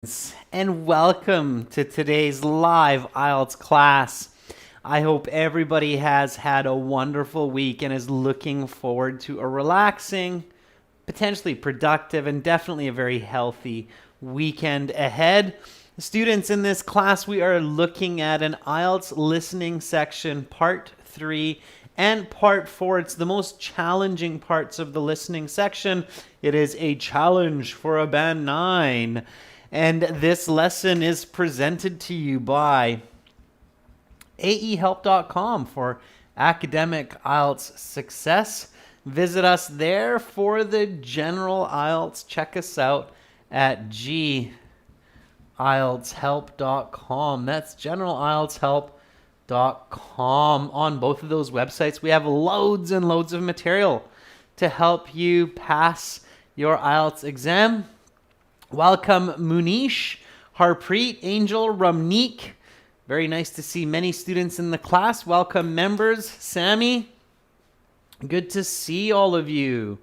And welcome to today's live IELTS class. I hope everybody has had a wonderful week and is looking forward to a relaxing, potentially productive, and definitely a very healthy weekend ahead. Students, in this class, we are looking at an IELTS listening section, part 3 and part 4. It's the most challenging parts of the listening section. It is a challenge for a band 9. And this lesson is presented to you by aehelp.com for academic IELTS success. Visit us there for the general IELTS. Check us out at IELTShelp.com. That's generalieltshelp.com. On both of those websites, we have loads and loads of material to help you pass your IELTS exam. Welcome Munish, Harpreet, Angel, Ramneek. Very nice to see many students in the class. Welcome members, Sammy. Good to see all of you.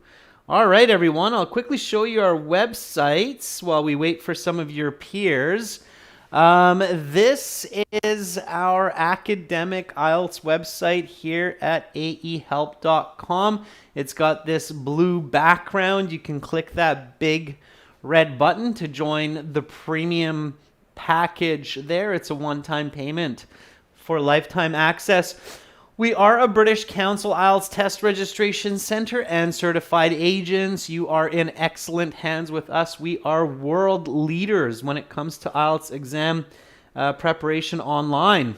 All right, everyone, I'll quickly show you our websites while we wait for some of your peers. This is our academic IELTS website here at aehelp.com. It's got this blue background. You can click that big red button to join the premium package there. It's a one-time payment for lifetime access. We are a British Council IELTS test registration center and certified agents. You are in excellent hands with us. We are world leaders when it comes to IELTS exam preparation online.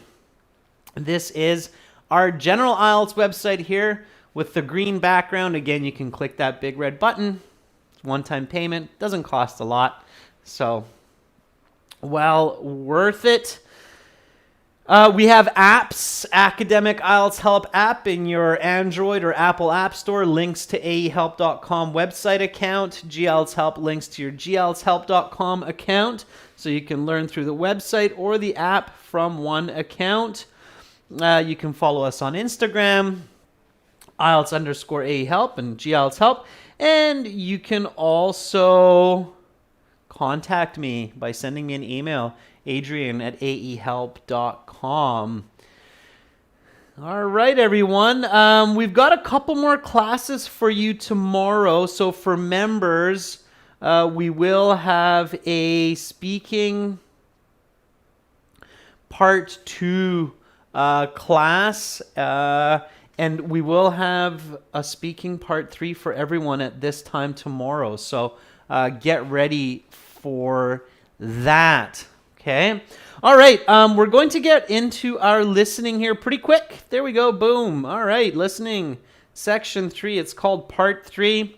This is our general IELTS website here with the green background. Again, you can click that big red button. One-time payment, doesn't cost a lot, so well worth it. We have apps, Academic IELTS Help app in your Android or Apple App Store, links to aehelp.com website account, GIELTS Help links to your GIELTShelp.com account, so you can learn through the website or the app from one account. You can follow us on Instagram, IELTS_AEhelp and GIELTS Help. And you can also contact me by sending me an email, adrian@aehelp.com. All right, everyone. We've got a couple more classes for you tomorrow. So for members, we will have a speaking part 2 class. And we will have a speaking part 3 for everyone at this time tomorrow. So get ready for that. Okay. All right. We're going to get into our listening here pretty quick. There we go. Boom. All right. Listening section 3. It's called part 3.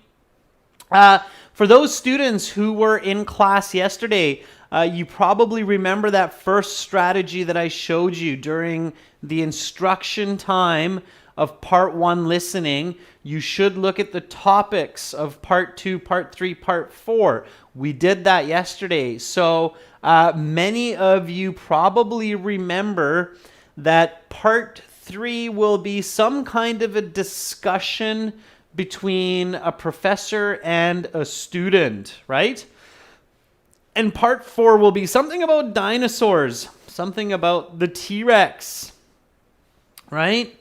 For those students who were in class yesterday, you probably remember that first strategy that I showed you during the instruction time of part 1 listening. You should look at the topics of part 2, part 3, part 4. We did that yesterday. So many of you probably remember that part 3 will be some kind of a discussion between a professor and a student, right? And part 4 will be something about dinosaurs, something about the T-Rex, right?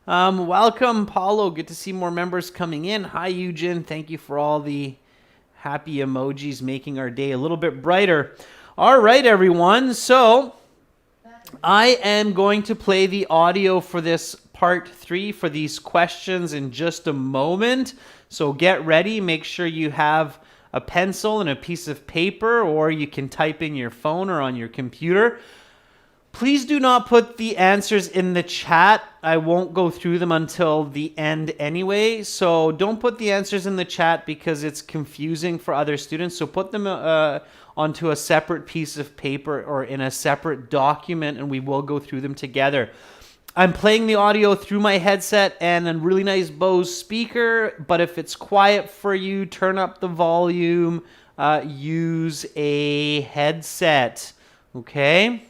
Welcome, Paulo. Good to see more members coming in. Hi, Eugen. Thank you for all the happy emojis making our day a little bit brighter. All right, everyone. So I am going to play the audio for this part 3 for these questions in just a moment. So get ready. Make sure you have a pencil and a piece of paper, or you can type in your phone or on your computer. Please do not put the answers in the chat. I won't go through them until the end anyway. So don't put the answers in the chat because it's confusing for other students. So put them onto a separate piece of paper or in a separate document, and we will go through them together. I'm playing the audio through my headset and a really nice Bose speaker, but if it's quiet for you, turn up the volume, use a headset, okay?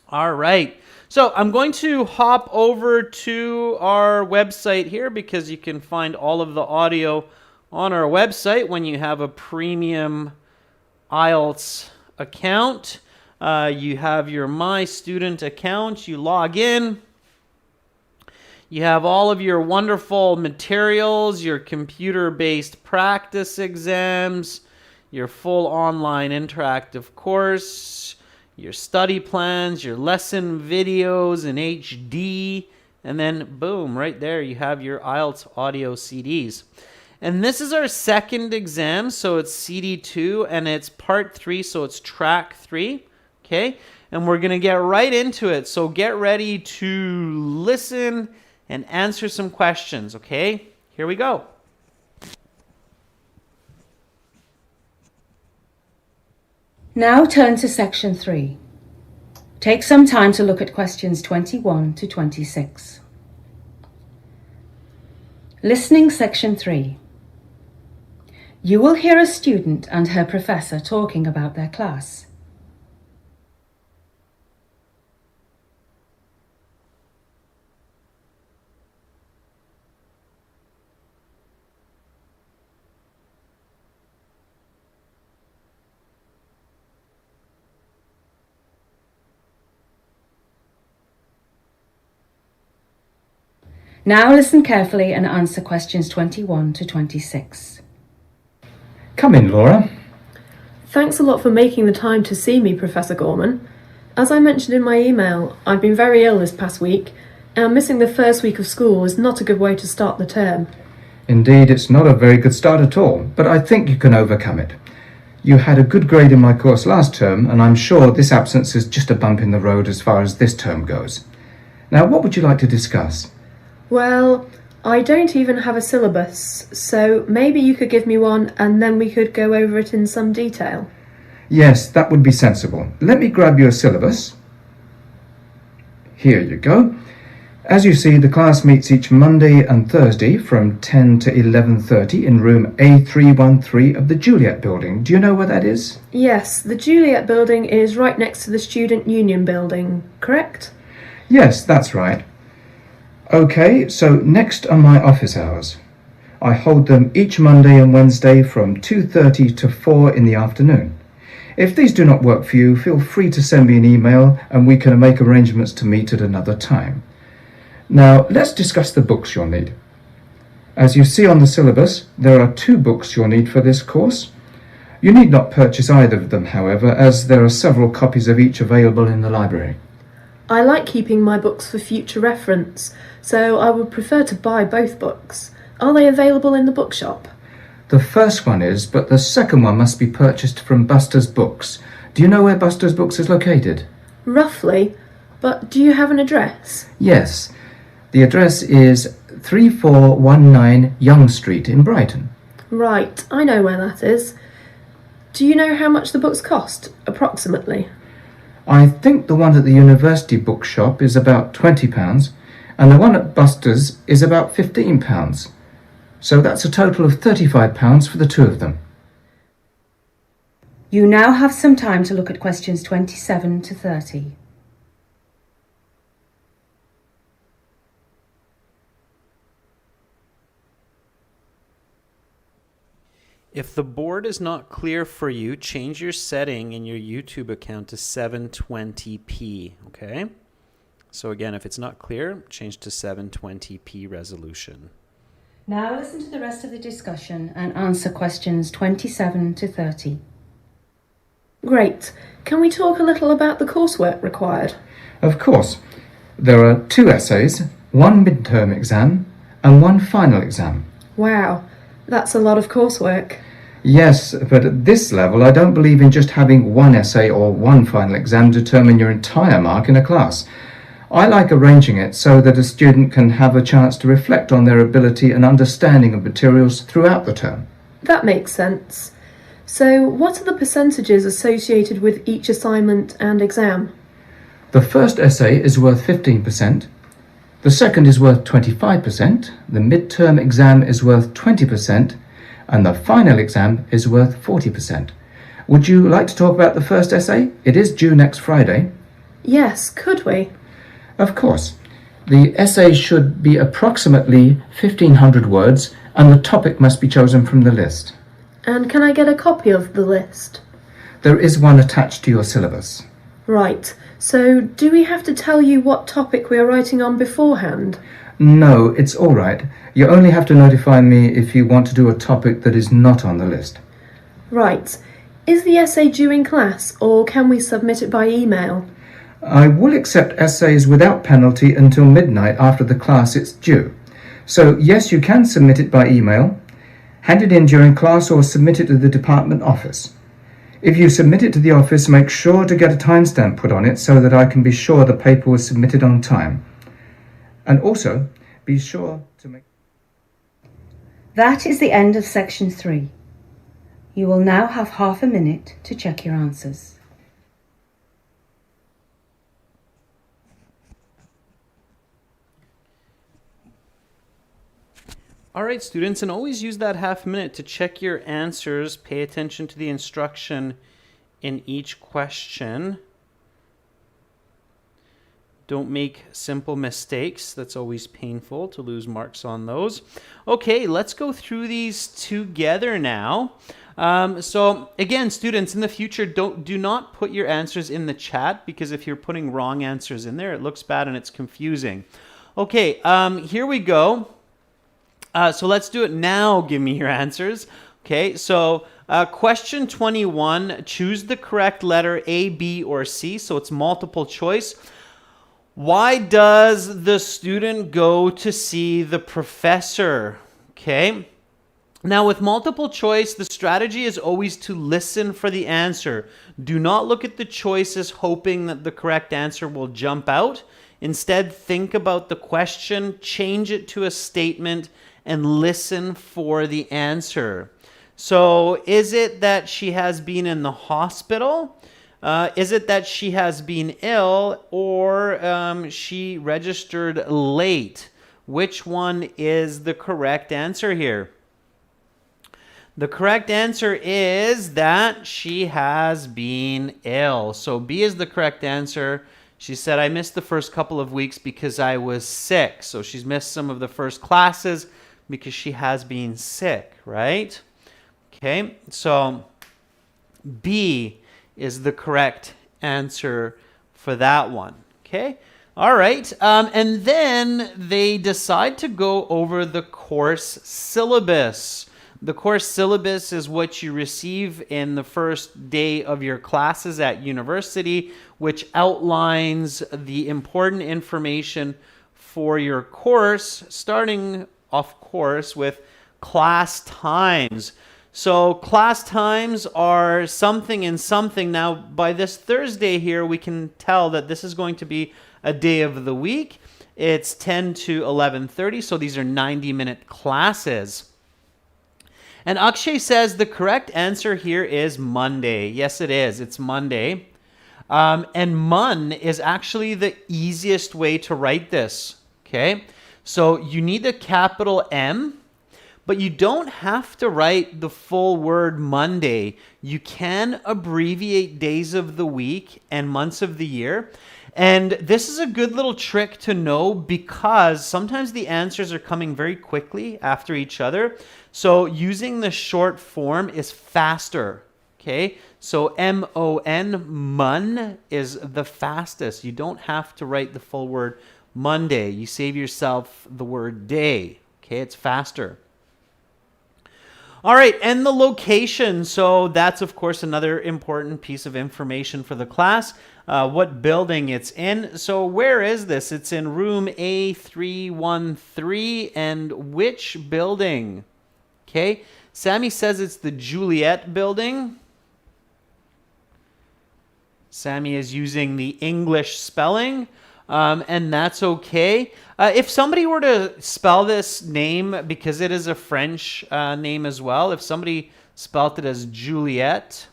All right, so I'm going to hop over to our website here because you can find all of the audio on our website when you have a premium IELTS account. You have your My Student account. You log in. You have all of your wonderful materials, your computer-based practice exams, your full online interactive course, your study plans, your lesson videos in HD, and then boom, right there you have your IELTS audio CDs. And this is our second exam, so it's CD2, and it's part 3, so it's track 3, okay? And we're going to get right into it, so get ready to listen and answer some questions, okay? Here we go. Now turn to section 3. Take some time to look at questions 21 to 26. Listening section 3. You will hear a student and her professor talking about their class. Now listen carefully and answer questions 21 to 26. Come in, Laura. Thanks a lot for making the time to see me, Professor Gorman. As I mentioned in my email, I've been very ill this past week, and missing the first week of school is not a good way to start the term. Indeed, it's not a very good start at all, but I think you can overcome it. You had a good grade in my course last term, and I'm sure this absence is just a bump in the road as far as this term goes. Now, what would you like to discuss? Well, I don't even have a syllabus, so maybe you could give me one and then we could go over it in some detail. Yes, that would be sensible. Let me grab your syllabus. Here you go. As you see, the class meets each Monday and Thursday from 10 to 11:30 in room A313 of the Juliet building. Do you know where that is? Yes, the Juliet building is right next to the Student Union building, correct? Yes, that's right. Okay, so next are my office hours. I hold them each Monday and Wednesday from 2:30 to 4 in the afternoon. If these do not work for you, feel free to send me an email and we can make arrangements to meet at another time. Now, let's discuss the books you'll need. As you see on the syllabus, there are 2 books you'll need for this course. You need not purchase either of them, however, as there are several copies of each available in the library. I like keeping my books for future reference, so I would prefer to buy both books. Are they available in the bookshop? The first one is, but the second one must be purchased from Buster's Books. Do you know where Buster's Books is located? Roughly, but do you have an address? Yes. The address is 3419 Young Street in Brighton. Right, I know where that is. Do you know how much the books cost, approximately? I think the one at the university bookshop is about £20 and the one at Buster's is about £15. So that's a total of £35 for the 2 of them. You now have some time to look at questions 27 to 30. If the board is not clear for you, change your setting in your YouTube account to 720p, okay? So again, if it's not clear, change to 720p resolution. Now listen to the rest of the discussion and answer questions 27 to 30. Great. Can we talk a little about the coursework required? Of course. There are 2 essays, 1 midterm exam and 1 final exam. Wow, that's a lot of coursework. Yes, but at this level I don't believe in just having 1 essay or 1 final exam determine your entire mark in a class. I like arranging it so that a student can have a chance to reflect on their ability and understanding of materials throughout the term. That makes sense. So what are the percentages associated with each assignment and exam? The first essay is worth 15%, the second is worth 25%, the midterm exam is worth 20%, and the final exam is worth 40%. Would you like to talk about the first essay? It is due next Friday. Yes, could we? Of course. The essay should be approximately 1,500 words and the topic must be chosen from the list. And can I get a copy of the list? There is one attached to your syllabus. Right, so do we have to tell you what topic we are writing on beforehand? No, it's all right. You only have to notify me if you want to do a topic that is not on the list. Right. Is the essay due in class, or can we submit it by email? I will accept essays without penalty until midnight after the class it's due. So yes, you can submit it by email, hand it in during class, or submit it to the department office. If you submit it to the office, make sure to get a timestamp put on it so that I can be sure the paper was submitted on time. And also, be sure to make... That is the end of section 3. You will now have half a minute to check your answers. All right, students, and always use that half minute to check your answers. Pay attention to the instruction in each question. Don't make simple mistakes. That's always painful to lose marks on those. Okay, let's go through these together now. So again, students, in the future, do not put your answers in the chat, because if you're putting wrong answers in there, it looks bad and it's confusing. Okay, here we go. So let's do it now. Give me your answers. Okay, so question 21, choose the correct letter A, B, or C. So it's multiple choice. Why does the student go to see the professor? Okay. Now with multiple choice, the strategy is always to listen for the answer. Do not look at the choices hoping that the correct answer will jump out. Instead, think about the question, change it to a statement, and listen for the answer. So is it that she has been in the hospital? Is it that she has been ill, or she registered late? Which one is the correct answer here? The correct answer is that she has been ill. So B is the correct answer. She said, I missed the first couple of weeks because I was sick. So she's missed some of the first classes because she has been sick, right? Okay, so B is the correct answer for that one. Okay, all right. And then they decide to go over the course syllabus. The course syllabus is what you receive in the first day of your classes at university, which outlines the important information for your course, starting, of course, with class times. So class times are something and something. Now, by this Thursday here, we can tell that this is going to be a day of the week. It's 10 to 11:30, so these are 90-minute classes. And Akshay says the correct answer here is Monday. Yes, it is. It's Monday. And Mon is actually the easiest way to write this. Okay, so you need a capital M, but you don't have to write the full word Monday. You can abbreviate days of the week and months of the year. And this is a good little trick to know, because sometimes the answers are coming very quickly after each other. So using the short form is faster. Okay, so M-O-N, Mun, is the fastest. You don't have to write the full word Monday. You save yourself the word day. Okay, it's faster. All right, and the location. So that's, of course, another important piece of information for the class. What building it's in. So where is this? It's in room A313. And which building? Okay, Sammy says it's the Juliet building. Sammy is using the English spelling. And that's okay. If somebody were to spell this name, because it is a French name as well, if somebody spelt it as Juliet,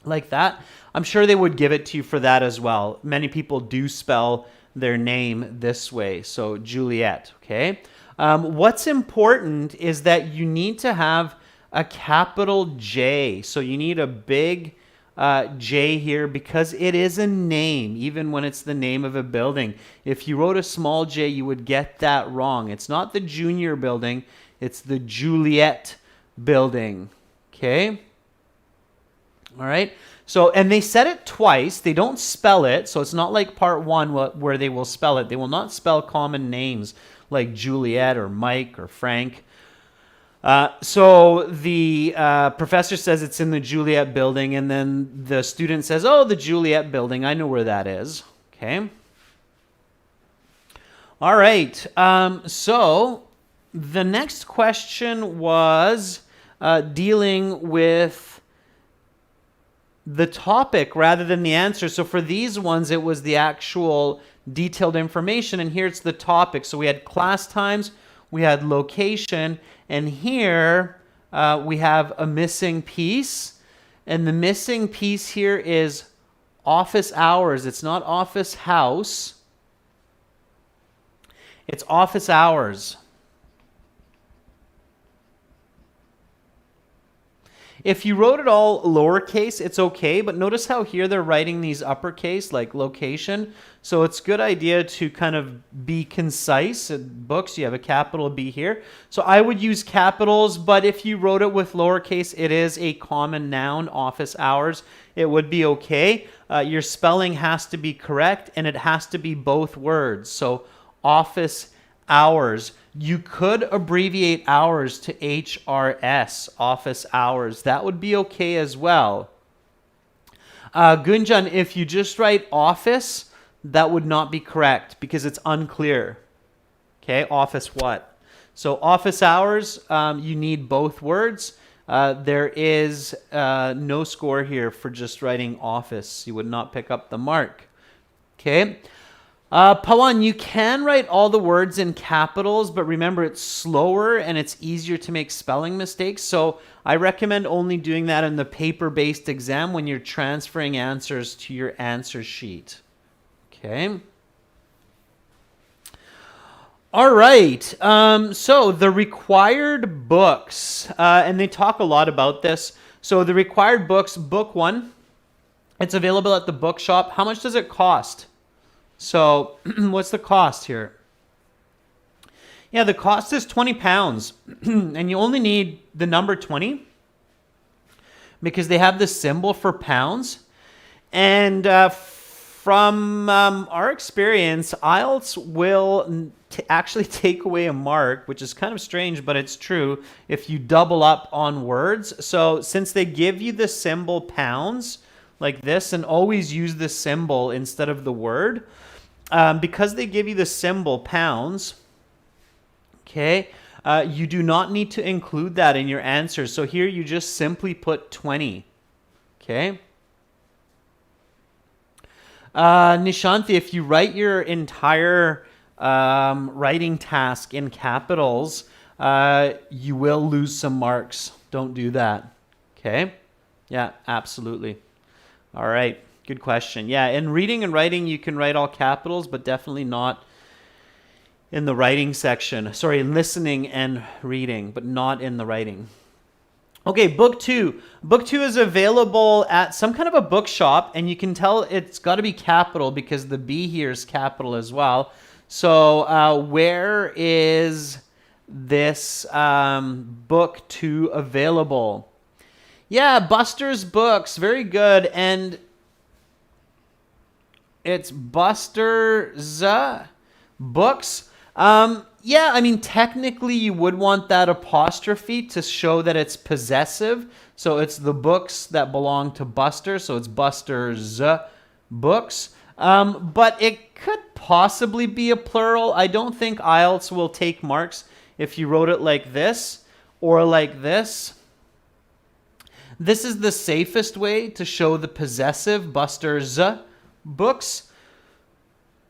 like that, I'm sure they would give it to you for that as well. Many people do spell their name this way, so Juliet, okay? What's important is that you need to have a capital J. So you need a big J here, because it is a name, even when it's the name of a building. If you wrote a small J, you would get that wrong. It's not the Junior building, it's the Juliet building. Okay? All right. So, and they said it twice. They don't spell it. So it's not like part one where they will spell it. They will not spell common names like Juliet or Mike or Frank. So the professor says it's in the Juliet building, and then the student says, oh, the Juliet building. I know where that is. Okay. All right. So the next question was dealing with the topic rather than the answer. So for these ones, it was the actual detailed information, and here it's the topic. So we had class times, we had location, and here we have a missing piece, and the missing piece here is office hours. It's not office house, it's office hours. If you wrote it all lowercase, it's okay, but notice how here they're writing these uppercase, like location. So it's a good idea to kind of be concise. In books, you have a capital B here. So I would use capitals, but if you wrote it with lowercase, it is a common noun, office hours. It would be okay. Your spelling has to be correct, and it has to be both words. So office hours. You could abbreviate hours to HRS, office hours. That would be okay as well. Gunjan, if you just write office, that would not be correct because it's unclear. Okay, office what? So office hours, you need both words. There is no score here for just writing office. You would not pick up the mark. Okay. Pawan, you can write all the words in capitals, but remember it's slower and it's easier to make spelling mistakes. So I recommend only doing that in the paper-based exam when you're transferring answers to your answer sheet. Okay. All right. So the required books, and they talk a lot about this. So the required books, book 1, it's available at the bookshop. How much does it cost? So what's the cost here? Yeah, the cost is £20, and you only need the number 20 because they have the symbol for pounds. And from our experience, IELTS will actually take away a mark, which is kind of strange, but it's true, if you double up on words. So since they give you the symbol pounds like this, and always use the symbol instead of the word, because they give you the symbol pounds, okay, you do not need to include that in your answer. So here you just simply put 20, okay? Nishanti, if you write your entire writing task in capitals, you will lose some marks. Don't do that, okay? Yeah, absolutely. All right. Good question. Yeah, in reading and writing, you can write all capitals, but definitely not in the writing section. Sorry, listening and reading, but not in the writing. Okay, book 2. Book 2 is available at some kind of a bookshop, and you can tell it's got to be capital because the B here is capital as well. So where is this book 2 available? Yeah, Buster's Books. Very good. And it's Buster's Books. Yeah, I mean, technically you would want that apostrophe to show that it's possessive. So it's the books that belong to Buster. So it's Buster's Books. But it could possibly be a plural. I don't think IELTS will take marks if you wrote it like this or like this. This is the safest way to show the possessive, Buster's Books.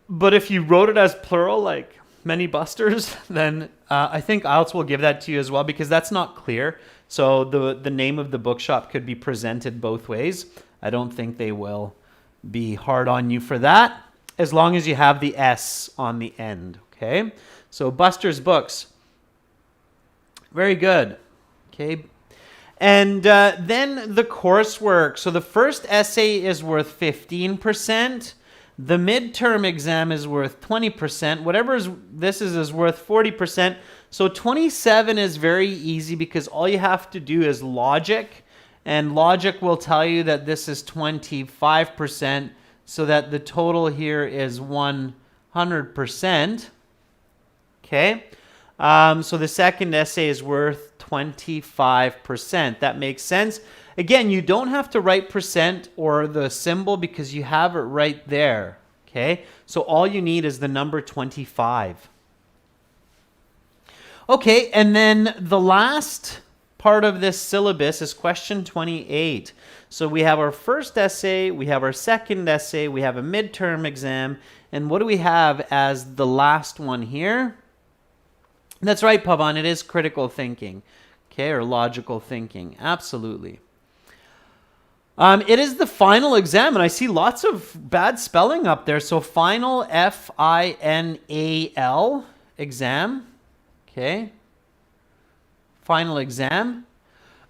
But if you wrote it as plural, like many Busters, then I think IELTS will give that to you as well because that's not clear. So the name of the bookshop could be presented both ways. I don't think they will be hard on you for that as long as you have the S on the end, okay? So Buster's Books. Very good, okay? And then the coursework. So the first essay is worth 15%. The midterm exam is worth 20%. Whatever this is worth 40%. So 27 is very easy because all you have to do is logic And logic will tell you that this is 25%, so that the total here is 100%. Okay? So the second essay is worth 25%. That makes sense. Again, you don't have to write percent or the symbol because you have it right there. Okay? So all you need is the number 25. Okay, and then the last part of this syllabus is question 28. So we have our first essay, we have our second essay, we have a midterm exam, and what do we have as the last one here? That's right, Pavan, it is critical thinking, okay, or logical thinking, absolutely. It is the final exam, and I see lots of bad spelling up there. So final, F-I-N-A-L, exam, okay, final exam.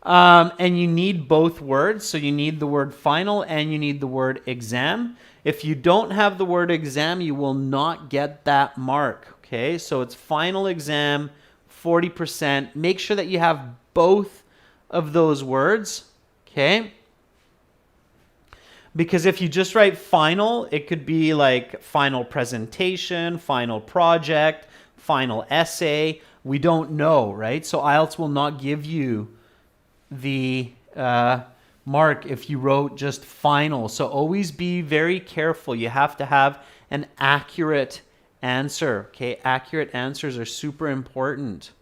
And you need both words. So you need the word final and you need the word exam. If you don't have the word exam, you will not get that mark. Okay, so it's final exam, 40%. Make sure that you have both of those words. Okay. Because if you just write final, it could be like final presentation, final project, final essay. We don't know, right? So IELTS will not give you the mark if you wrote just final. So always be very careful. You have to have an accurate answer. Okay, accurate answers are super important.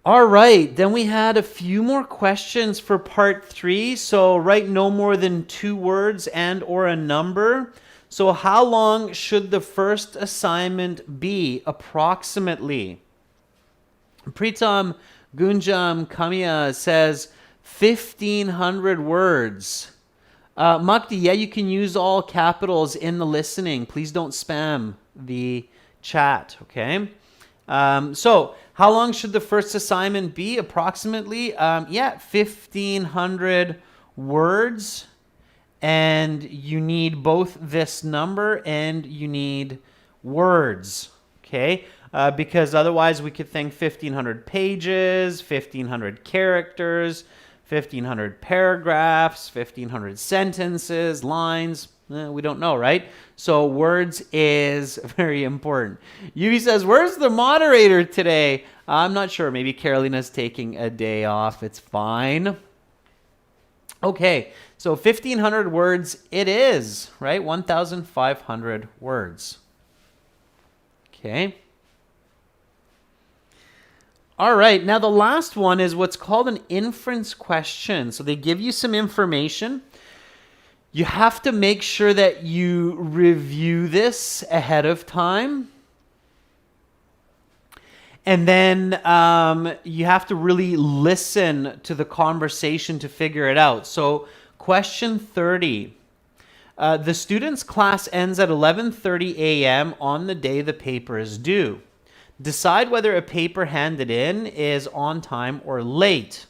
All right, then we had a few more questions for part 3. So write no more than 2 words and or a number. So how long should the first assignment be approximately? Pritam Gunjam Kamia says 1,500 words. Makdi, yeah, you can use all capitals in the listening. Please don't spam the chat, okay? So how long should the first assignment be approximately? 1,500 words. And you need both this number and you need words, okay? Because otherwise we could think 1,500 pages, 1,500 characters, 1,500 paragraphs, 1,500 sentences, lines. We don't know, right? So words is very important. Yuvi says, where's the moderator today? I'm not sure. Maybe Carolina's taking a day off. It's fine. Okay, so 1,500 words it is, right? 1,500 words. Okay. All right, now the last one is what's called an inference question. So they give you some information. You have to make sure that you review this ahead of time. And then you have to really listen to the conversation to figure it out. So question 30. The student's class ends at 11:30 a.m. on the day the paper is due. Decide whether a paper handed in is on time or late.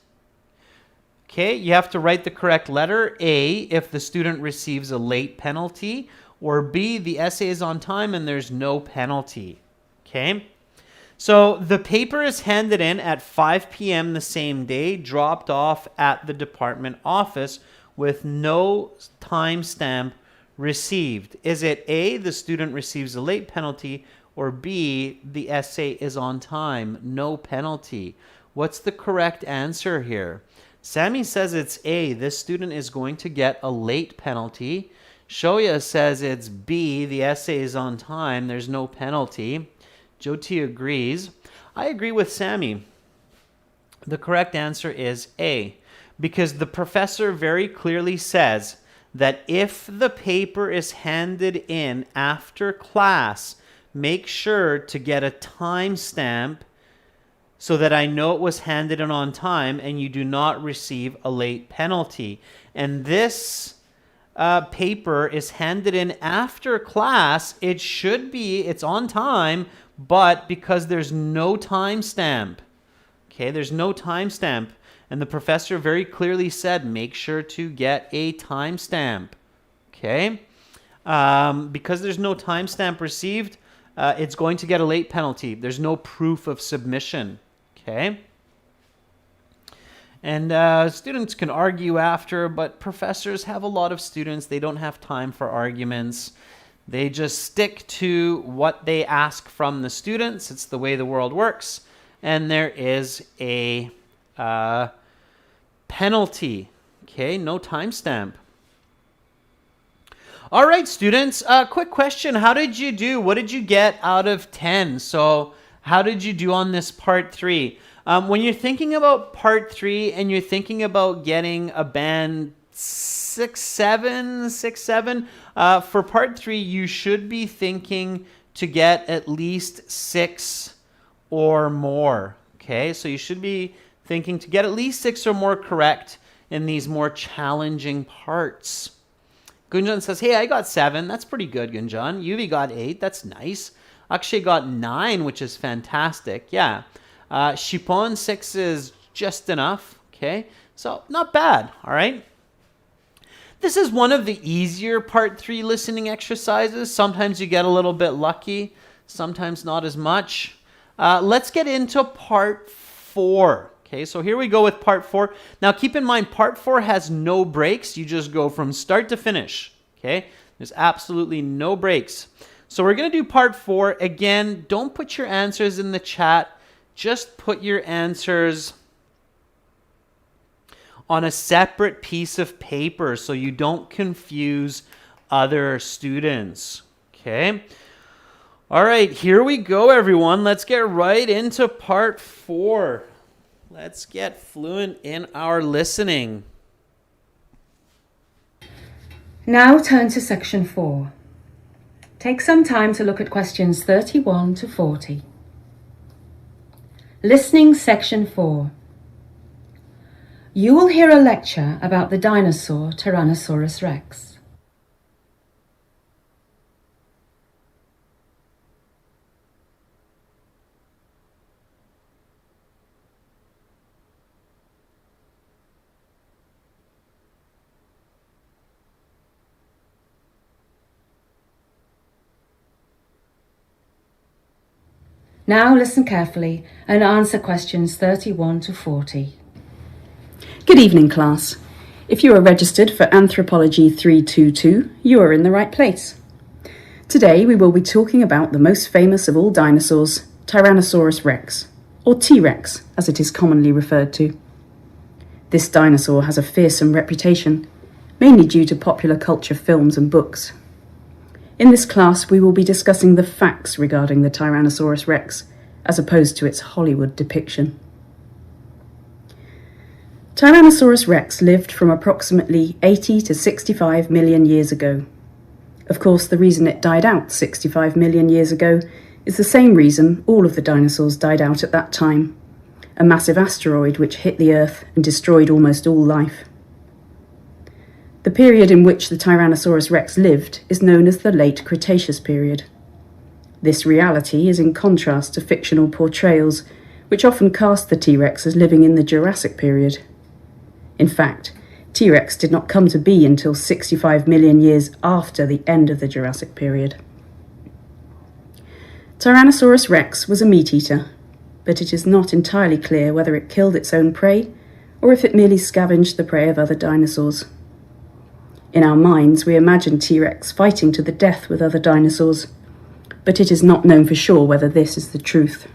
Okay, you have to write the correct letter. A, if the student receives a late penalty, or B, the essay is on time and there's no penalty. Okay, so the paper is handed in at 5 p.m. the same day, dropped off at the department office with no timestamp received. Is it A, the student receives a late penalty, or B, the essay is on time, no penalty? What's the correct answer here? Sammy says it's A, this student is going to get a late penalty. Shoya says it's B, the essay is on time, there's no penalty. Jyoti agrees. I agree with Sammy. The correct answer is A, because the professor very clearly says that if the paper is handed in after class, make sure to get a timestamp so that I know it was handed in on time and you do not receive a late penalty. And this paper is handed in after class. It should be, it's on time, but because there's no timestamp, okay, there's no timestamp. And the professor very clearly said, make sure to get a timestamp, okay? Because there's no timestamp received, it's going to get a late penalty. There's no proof of submission, okay? And students can argue after, but professors have a lot of students. They don't have time for arguments. They just stick to what they ask from the students. It's the way the world works. And there is a penalty. Okay, no timestamp. All right, students, quick question. How did you do? What did you get out of 10? So how did you do on this part 3? When you're thinking about part 3 and you're thinking about getting a band 6, 7, for part 3, you should be thinking to get at least 6 or more. Okay, so you should be thinking to get at least 6 or more correct in these more challenging parts. Gunjan says, hey, I got 7. That's pretty good, Gunjan. Yuvi got 8. That's nice. Akshay got 9, which is fantastic. Yeah. Shipon 6 is just enough. Okay. So not bad. All right. This is one of the easier part 3 listening exercises. Sometimes you get a little bit lucky. Sometimes not as much. Let's get into part 4. Okay, so here we go with part 4. Now keep in mind, part 4 has no breaks. You just go from start to finish. Okay, there's absolutely no breaks. So we're going to do part 4. Again, don't put your answers in the chat. Just put your answers on a separate piece of paper so you don't confuse other students. Okay. All right, here we go, everyone. Let's get right into part 4. Let's get fluent in our listening. Now turn to section 4. Take some time to look at questions 31 to 40. Listening section 4. You will hear a lecture about the dinosaur Tyrannosaurus rex. Now listen carefully and answer questions 31 to 40. Good evening, class. If you are registered for Anthropology 322, you are in the right place. Today we will be talking about the most famous of all dinosaurs, Tyrannosaurus rex, or T-Rex as it is commonly referred to. This dinosaur has a fearsome reputation, mainly due to popular culture films and books. In this class, we will be discussing the facts regarding the Tyrannosaurus rex, as opposed to its Hollywood depiction. Tyrannosaurus rex lived from approximately 80 to 65 million years ago. Of course, the reason it died out 65 million years ago is the same reason all of the dinosaurs died out at that time: a massive asteroid which hit the Earth and destroyed almost all life. The period in which the Tyrannosaurus rex lived is known as the Late Cretaceous period. This reality is in contrast to fictional portrayals, which often cast the T-Rex as living in the Jurassic period. In fact, T-Rex did not come to be until 65 million years after the end of the Jurassic period. Tyrannosaurus rex was a meat-eater, but it is not entirely clear whether it killed its own prey or if it merely scavenged the prey of other dinosaurs. In our minds, we imagine T-Rex fighting to the death with other dinosaurs, but it is not known for sure whether this is the truth.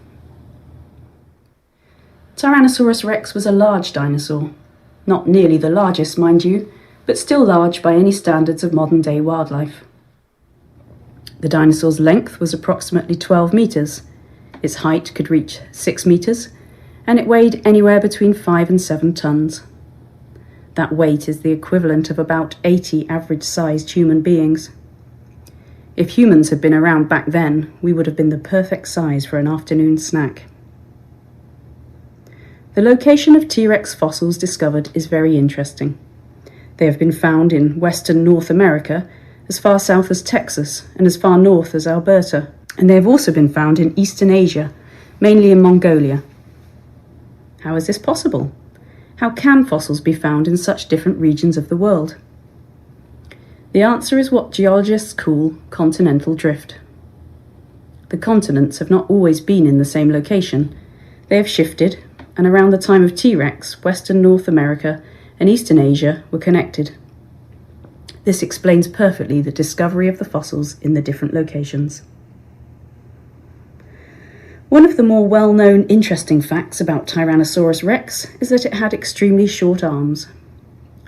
Tyrannosaurus rex was a large dinosaur, not nearly the largest, mind you, but still large by any standards of modern-day wildlife. The dinosaur's length was approximately 12 meters, its height could reach 6 meters, and it weighed anywhere between 5 and 7 tons. That weight is the equivalent of about 80 average-sized human beings. If humans had been around back then, we would have been the perfect size for an afternoon snack. The location of T-Rex fossils discovered is very interesting. They have been found in western North America, as far south as Texas and as far north as Alberta, and they have also been found in eastern Asia, mainly in Mongolia. How is this possible? How can fossils be found in such different regions of the world? The answer is what geologists call continental drift. The continents have not always been in the same location. They have shifted, and around the time of T-Rex, Western North America and Eastern Asia were connected. This explains perfectly the discovery of the fossils in the different locations. One of the more well-known interesting facts about Tyrannosaurus rex is that it had extremely short arms.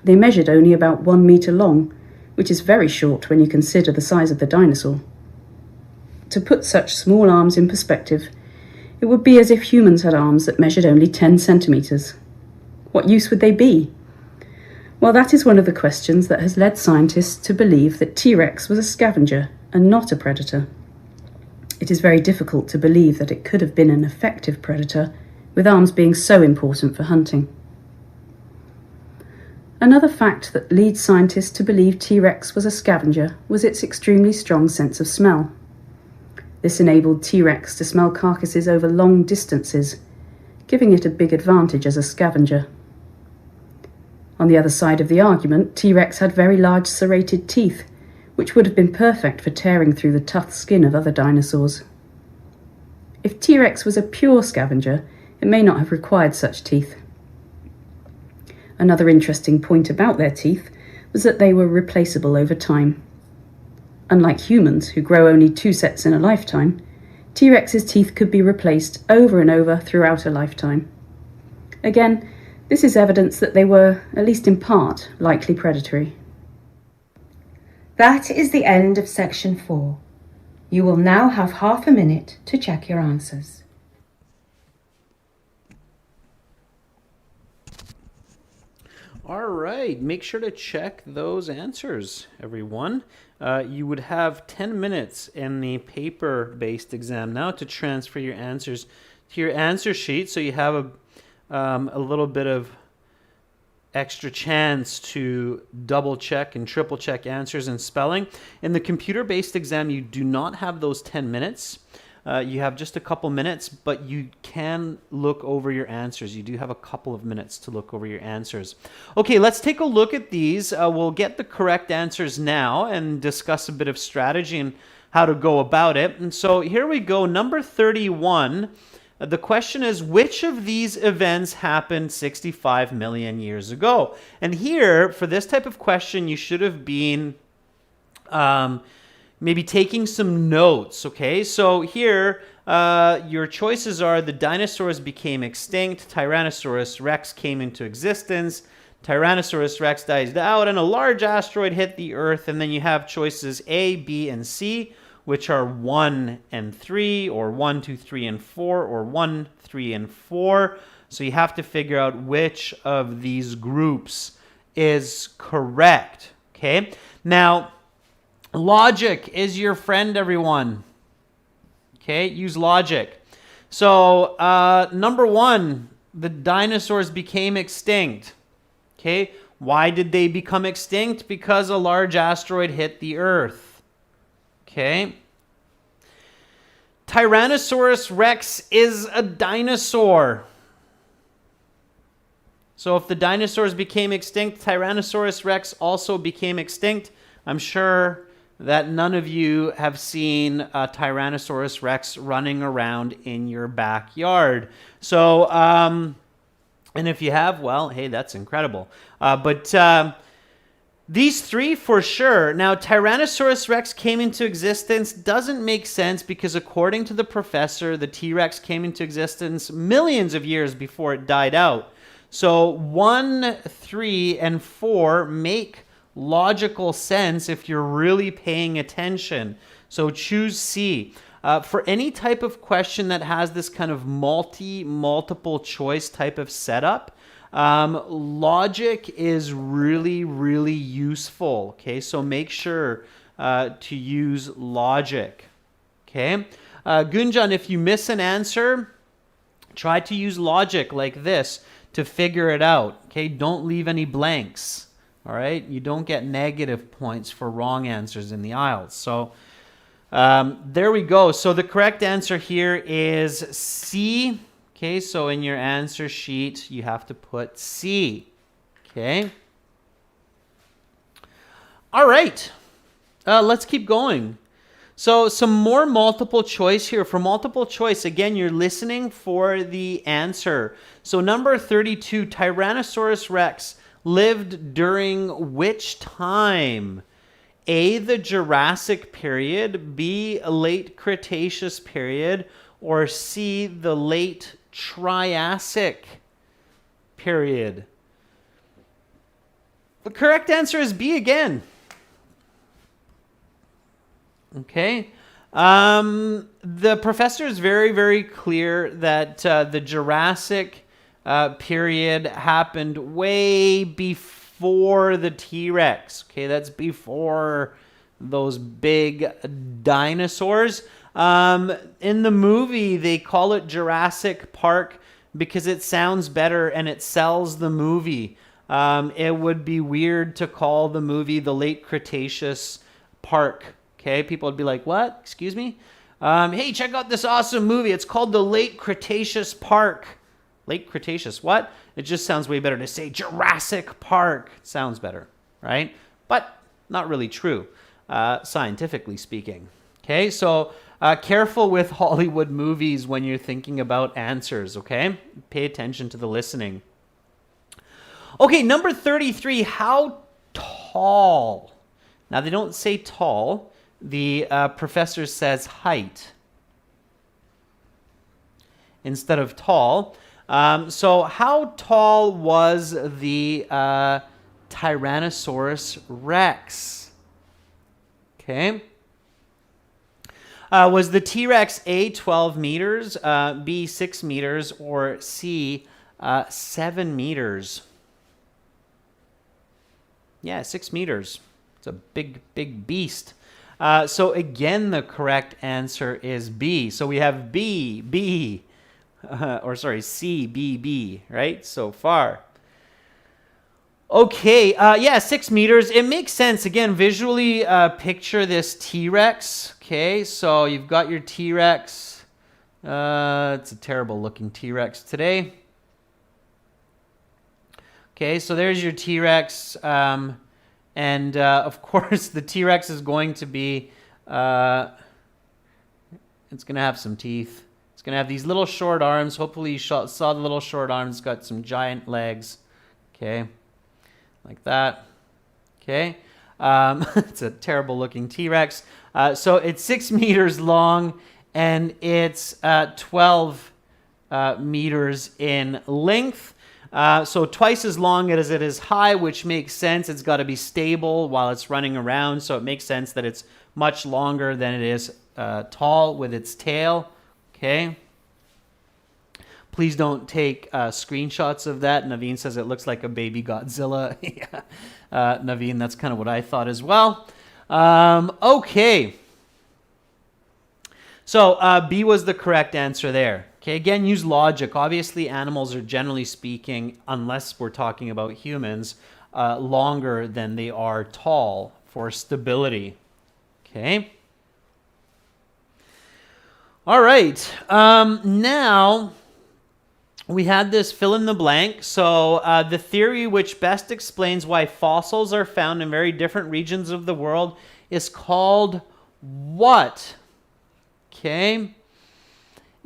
They measured only about 1 meter long, which is very short when you consider the size of the dinosaur. To put such small arms in perspective, it would be as if humans had arms that measured only 10 centimeters. What use would they be? Well, that is one of the questions that has led scientists to believe that T-Rex was a scavenger and not a predator. It is very difficult to believe that it could have been an effective predator, with arms being so important for hunting. Another fact that leads scientists to believe T-Rex was a scavenger was its extremely strong sense of smell. This enabled T-Rex to smell carcasses over long distances, giving it a big advantage as a scavenger. On the other side of the argument, T-Rex had very large serrated teeth, which would have been perfect for tearing through the tough skin of other dinosaurs. If T-Rex was a pure scavenger, it may not have required such teeth. Another interesting point about their teeth was that they were replaceable over time. Unlike humans, who grow only 2 sets in a lifetime, T-Rex's teeth could be replaced over and over throughout a lifetime. Again, this is evidence that they were, at least in part, likely predatory. That is the end of section 4. You will now have half a minute to check your answers. All right, make sure to check those answers, everyone. You would have 10 minutes in the paper-based exam now to transfer your answers to your answer sheet, so you have a little bit of extra chance to double check and triple check answers and spelling. In the computer-based exam, you do not have those 10 minutes. You have just a couple minutes, but you can look over your answers. You do have a couple of minutes to look over your answers. Okay, let's take a look at these. We'll get the correct answers now and discuss a bit of strategy and how to go about it. And so here we go, number 31. The question is, which of these events happened 65 million years ago? And here, for this type of question, you should have been maybe taking some notes, okay? So here, your choices are: the dinosaurs became extinct, Tyrannosaurus rex came into existence, Tyrannosaurus rex died out, and a large asteroid hit the Earth. And then you have choices A, B, and C, which are 1 and 3, or 1, 2, 3, and 4, or 1, 3, and 4. So you have to figure out which of these groups is correct, okay? Now, logic is your friend, everyone. Okay, use logic. So, number 1, the dinosaurs became extinct. Okay, why did they become extinct? Because a large asteroid hit the Earth. Okay. Tyrannosaurus rex is a dinosaur. So if the dinosaurs became extinct, Tyrannosaurus rex also became extinct. I'm sure that none of you have seen a Tyrannosaurus rex running around in your backyard. So, and if you have, well, hey, that's incredible. These 3 for sure. Now, Tyrannosaurus rex came into existence doesn't make sense because according to the professor, the T-Rex came into existence millions of years before it died out. So 1, 3, and 4 make logical sense if you're really paying attention. So choose C. For any type of question that has this kind of multiple choice type of setup, logic is really, really useful. Okay, so make sure to use logic. Okay, Gunjan, if you miss an answer, try to use logic like this to figure it out. Okay, don't leave any blanks. All right, you don't get negative points for wrong answers in the IELTS. So there we go. So the correct answer here is C. Okay, so in your answer sheet, you have to put C. Okay. All right. Let's keep going. So some more multiple choice here. For multiple choice, again, you're listening for the answer. So number 32, Tyrannosaurus Rex lived during which time? A, the Jurassic period, B, late Cretaceous period, or C, the late Triassic period. The correct answer is B again. Okay. The professor is very, very clear that the Jurassic period happened way before the T-Rex. Okay, that's before those big dinosaurs. In the movie, they call it Jurassic Park because it sounds better and it sells the movie. It would be weird to call the movie the Late Cretaceous Park. Okay, people would be like, what? Excuse me? Hey, check out this awesome movie. It's called The Late Cretaceous Park. Late Cretaceous, what? It just sounds way better to say Jurassic Park. It sounds better, right? But not really true, scientifically speaking. Okay, so careful with Hollywood movies when you're thinking about answers, okay? Pay attention to the listening. Okay, number 33, how tall? Now, they don't say tall. The professor says height instead of tall. So how tall was the Tyrannosaurus Rex? Okay. Was the T-Rex A, 12 meters, B, 6 meters, or C, 7 meters? Yeah, 6 meters. It's a big, big beast. So again, the correct answer is B. So we have C, B, B, right? So far. Okay, yeah, 6 meters. It makes sense. Again, visually picture this T-Rex. Okay, so you've got your T-Rex. It's a terrible looking T-Rex today. Okay, so there's your T-Rex. And of course, the T-Rex is going to be, it's going to have some teeth. It's going to have these little short arms. Hopefully you saw the little short arms. It's got some giant legs. Okay, like that. Okay, it's a terrible looking T-Rex. So it's 6 meters long and it's 12 meters in length. So twice as long as it is high, which makes sense. It's got to be stable while it's running around. So it makes sense that it's much longer than it is tall with its tail. Okay. Please don't take screenshots of that. Naveen says it looks like a baby Godzilla. Yeah. Naveen, that's kind of what I thought as well. Okay. So B was the correct answer there. Okay, again, use logic. Obviously, animals are generally speaking, unless we're talking about humans, longer than they are tall for stability. Okay. All right. Now, we had this fill in the blank. So the theory which best explains why fossils are found in very different regions of the world is called what? Okay.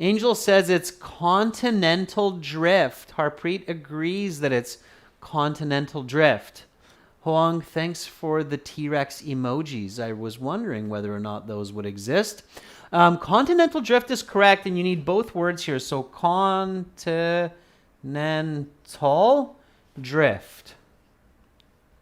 Angel says it's continental drift. Harpreet agrees that it's continental drift. Hoang, thanks for the T-Rex emojis. I was wondering whether or not those would exist. Continental drift is correct, and you need both words here. So continental drift.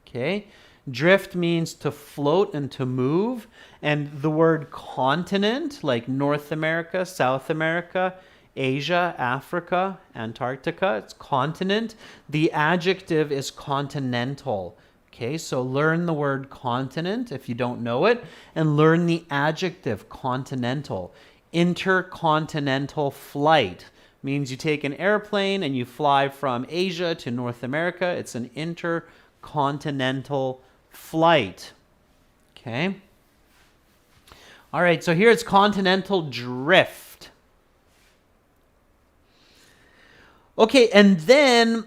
Okay. Drift means to float and to move. And the word continent, like North America, South America, Asia, Africa, Antarctica, it's continent. The adjective is continental. Okay, so learn the word continent if you don't know it, and learn the adjective continental. Intercontinental flight means you take an airplane and you fly from Asia to North America. It's an intercontinental flight. Okay. All right, so here it's continental drift. Okay, and then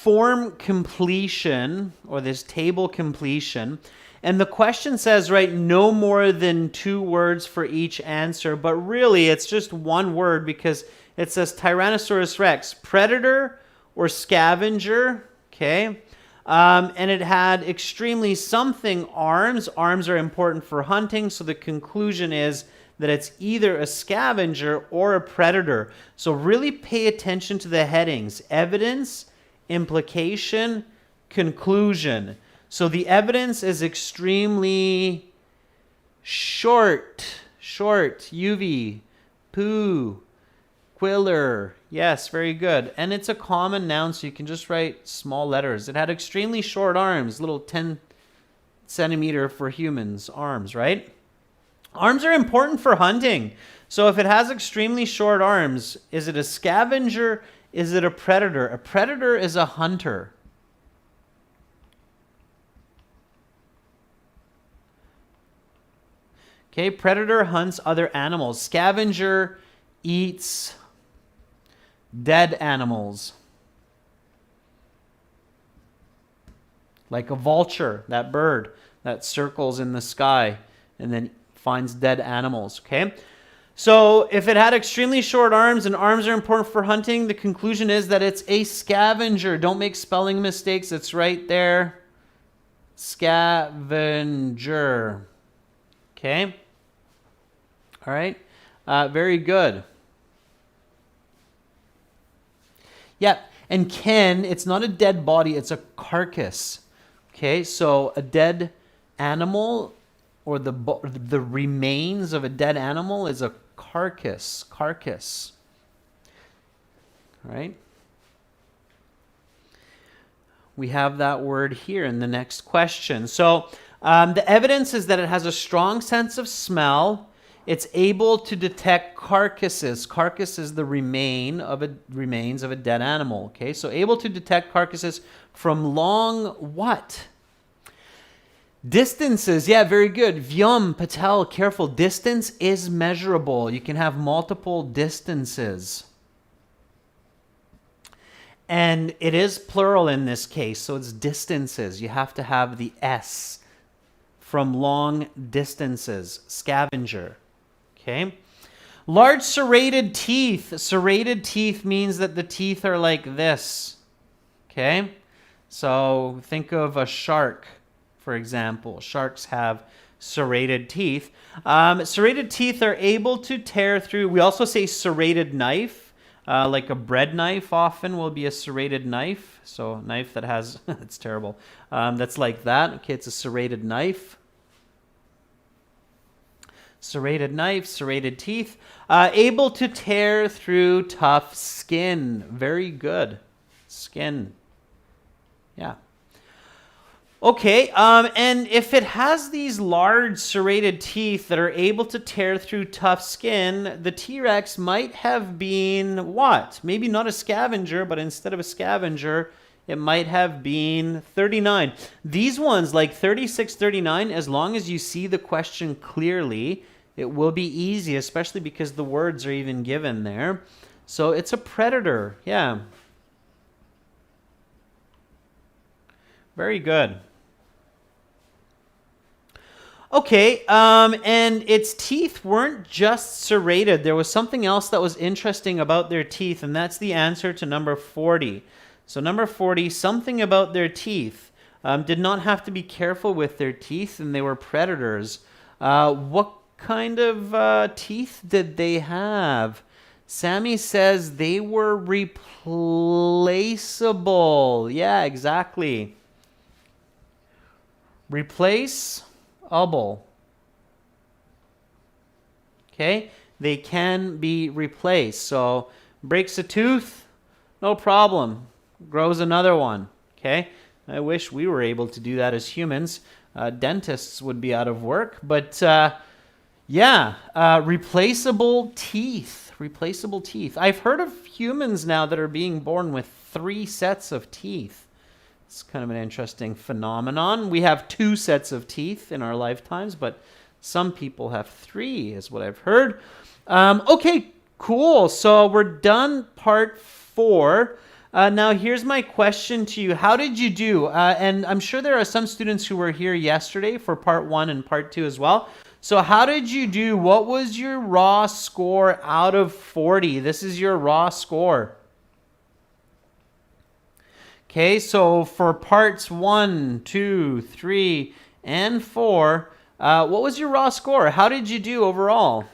form completion or this table completion. And the question says, right, no more than 2 words for each answer. But really, it's just one word because it says Tyrannosaurus Rex, predator or scavenger, okay? And it had extremely something arms. Arms are important for hunting, so the conclusion is that it's either a scavenger or a predator. So really pay attention to the headings: evidence, implication, conclusion. So the evidence is extremely short, UV, poo, quiller. Yes, very good. And it's a common noun, so you can just write small letters. It had extremely short arms, little 10 centimeter for humans arms, right? Arms are important for hunting. So if it has extremely short arms, is it a scavenger? Is it a predator? A predator is a hunter. Okay, predator hunts other animals. Scavenger eats dead animals. Like a vulture, that bird that circles in the sky and then finds dead animals, okay? So if it had extremely short arms, and arms are important for hunting, the conclusion is that it's a scavenger. Don't make spelling mistakes. It's right there. Scavenger. Okay? All right? Very good. Yeah, and Ken, it's not a dead body, it's a carcass. Okay, so a dead animal or the remains of a dead animal is a carcass. Carcass. All right? We have that word here in the next question. So the evidence is that it has a strong sense of smell. It's able to detect carcasses. Carcass is the remains of a dead animal. Okay, so able to detect carcasses from long what? Distances. Yeah, very good. Vyom, Patel, careful. Distance is measurable. You can have multiple distances. And it is plural in this case, so it's distances. You have to have the S from long distances. Scavenger. Okay. Large serrated teeth. Serrated teeth means that the teeth are like this. Okay. So think of a shark, for example. Sharks have serrated teeth. Serrated teeth are able to tear through. We also say serrated knife. Like a bread knife often will be a serrated knife. So a knife that has, it's terrible. That's like that. Okay, it's a serrated knife. Serrated knife, serrated teeth. Able to tear through tough skin. Very good. Skin. Yeah. Okay, and if it has these large serrated teeth that are able to tear through tough skin, the T-Rex might have been what? Maybe not a scavenger, but instead of a scavenger, it might have been 39. These ones, like 36, 39, as long as you see the question clearly, it will be easy, especially because the words are even given there. So it's a predator, yeah. Very good. Okay, and its teeth weren't just serrated. There was something else that was interesting about their teeth, and that's the answer to number 40. So number 40, something about their teeth. Did not have to be careful with their teeth, and they were predators. What kind of teeth did they have? Sammy says they were replaceable. Yeah, exactly. Replaceable. Okay, they can be replaced. So breaks a tooth, no problem. Grows another one. Okay, I wish we were able to do that as humans. Dentists would be out of work, but yeah, replaceable teeth. Replaceable teeth. I've heard of humans now that are being born with 3 sets of teeth. It's kind of an interesting phenomenon. We have 2 sets of teeth in our lifetimes, but some people have 3, is what I've heard. Okay, cool. So we're done part 4. Now, here's my question to you. How did you do? And I'm sure there are some students who were here yesterday for part 1 and part 2 as well. So how did you do? What was your raw score out of 40? This is your raw score. Okay, so for parts 1, 2, 3, and 4, what was your raw score? How did you do overall?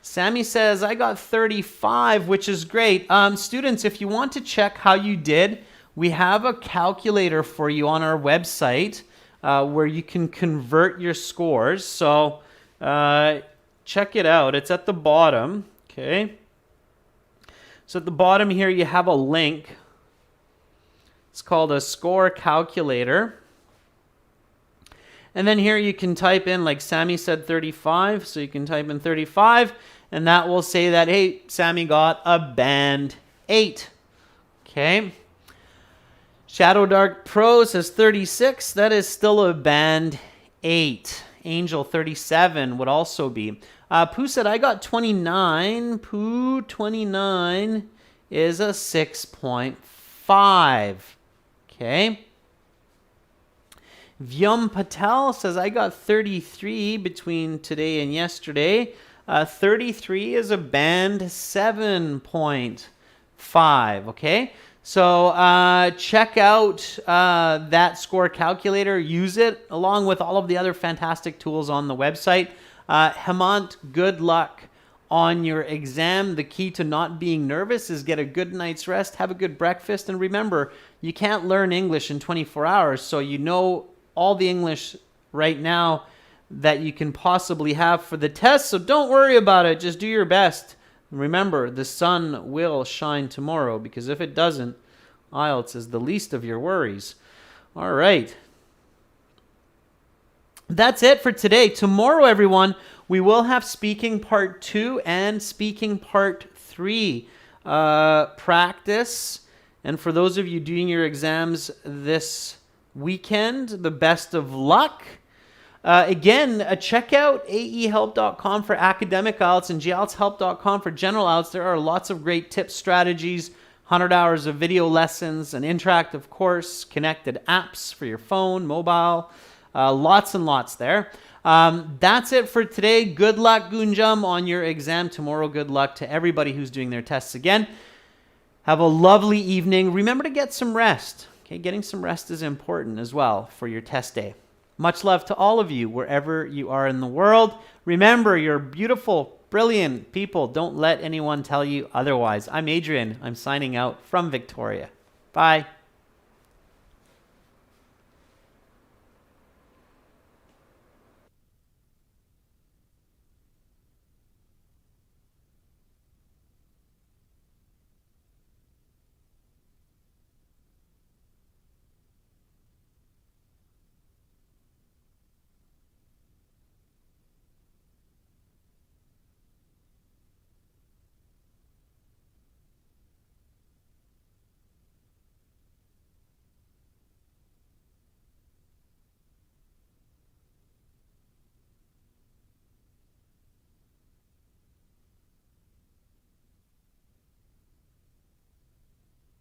Sammy says, I got 35, which is great. Students, if you want to check how you did, we have a calculator for you on our website where you can convert your scores. So check it out. It's at the bottom. Okay. So at the bottom here, you have a link. It's called a score calculator. And then here you can type in, like Sammy said, 35. So you can type in 35, and that will say that, hey, Sammy got a band 8. Okay. Shadow Dark Pro says 36. That is still a band 8. Angel 37 would also be. Pooh said, I got 29. Pooh 29 is a 6.5. Okay. Vyom Patel says, I got 33 between today and yesterday. 33 is a band 7.5, okay? So check out that score calculator. Use it along with all of the other fantastic tools on the website. Hemant, good luck on your exam. The key to not being nervous is get a good night's rest, have a good breakfast, and remember, you can't learn English in 24 hours, so you know all the English right now that you can possibly have for the test. So don't worry about it. Just do your best. Remember, the sun will shine tomorrow, because if it doesn't, IELTS is the least of your worries. All right. That's it for today. Tomorrow, everyone, we will have speaking part 2 and speaking part 3 practice. And for those of you doing your exams this weekend, the best of luck. Again, check out aehelp.com for academic IELTS and glshelp.com for general IELTS. There are lots of great tips, strategies, 100 hours of video lessons, an interactive course, connected apps for your phone, mobile, lots and lots there. That's it for today. Good luck, Gunjam, on your exam tomorrow. Good luck to everybody who's doing their tests again. Have a lovely evening. Remember to get some rest. Okay, getting some rest is important as well for your test day. Much love to all of you wherever you are in the world. Remember, you're beautiful, brilliant people. Don't let anyone tell you otherwise. I'm Adrian. I'm signing out from Victoria. Bye.